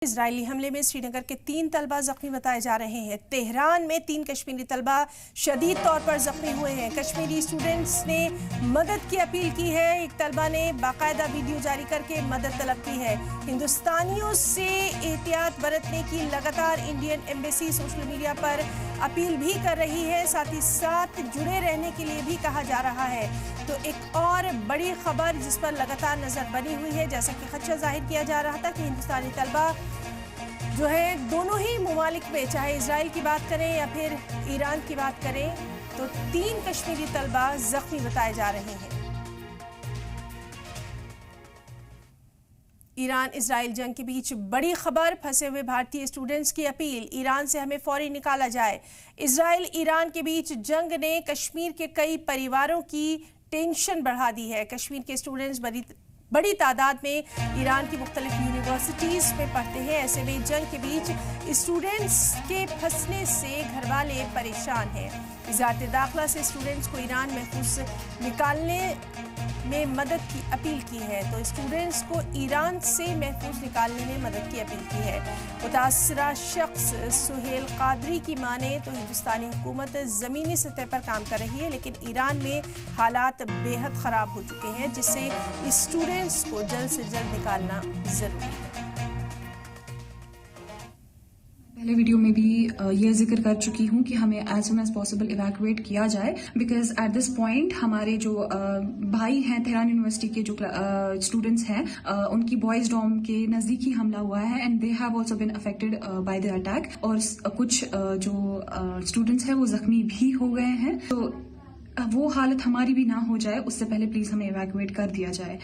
اسرائیلی حملے میں سری نگر کے 3 طلبہ زخمی بتائے جا رہے ہیں۔ تہران میں 3 کشمیری طلبہ شدید طور پر زخمی ہوئے ہیں۔ کشمیری اسٹوڈنٹس نے مدد کی اپیل کی ہے۔ ایک طلبہ نے باقاعدہ ویڈیو جاری کر کے مدد طلب کی ہے۔ ہندوستانیوں سے احتیاط برتنے کی لگاتار انڈین ایمبیسی سوشل میڈیا پر اپیل بھی کر رہی ہے، ساتھ ہی ساتھ جڑے رہنے کے لیے بھی کہا جا رہا ہے۔ تو ایک اور بڑی خبر جس پر لگاتار نظر بنی ہوئی ہے، جیسا کہ خدشہ ظاہر کیا جا رہا تھا کہ ہندوستانی طلبہ جو ہے دونوں ہی ممالک میں، چاہے اسرائیل کی بات کریں یا پھر ایران کی بات کریں، تو 3 کشمیری طلبہ زخمی بتائے جا رہے ہیں۔ ایران اسرائیل جنگ کے بیچ بڑی خبر، پھنسے ہوئے بھارتی اسٹوڈنٹس کی اپیل، ایران سے ہمیں فوری نکالا جائے۔ اسرائیل ایران کے بیچ جنگ نے کشمیر کے کئی پریواروں کی ٹینشن بڑھا دی ہے۔ کشمیر کے اسٹوڈنٹس بڑی تعداد میں ایران کی مختلف یونیورسٹیز میں پڑھتے ہیں۔ ایسے میں جنگ کے بیچ اسٹوڈنٹس کے پھنسنے سے گھر والے پریشان ہیں۔ وزارت داخلہ سے اسٹوڈنٹس کو ایران محفوظ نکالنے میں مدد کی اپیل کی ہے، تو اسٹوڈنٹس کو ایران سے محفوظ نکالنے میں مدد کی اپیل کی ہے۔ متاثرہ شخص سہیل قادری کی مانے تو ہندوستانی حکومت زمینی سطح پر کام کر رہی ہے، لیکن ایران میں حالات بے حد خراب ہو چکے ہیں، جس سے اسٹوڈنٹس کو جلد سے جلد نکالنا ضروری ہے۔ پہلے ویڈیو میں بھی یہ ذکر کر چکی ہوں کہ ہمیں as soon as possible evacuate کیا جائے، بیکاز ایٹ دس پوائنٹ ہمارے جو بھائی ہیں تہران یونیورسٹی کے جو اسٹوڈنٹس ہیں، ان کی بوائز ڈوم کے نزدیک ہی حملہ ہوا ہے، and they have also been affected by the attack, اور کچھ جو اسٹوڈنٹس ہیں وہ زخمی بھی ہو گئے ہیں۔ تو وہ حالت ہماری بھی نہ ہو جائے، اس سے پہلے پلیز ہمیں ایویکویٹ کر دیا جائے۔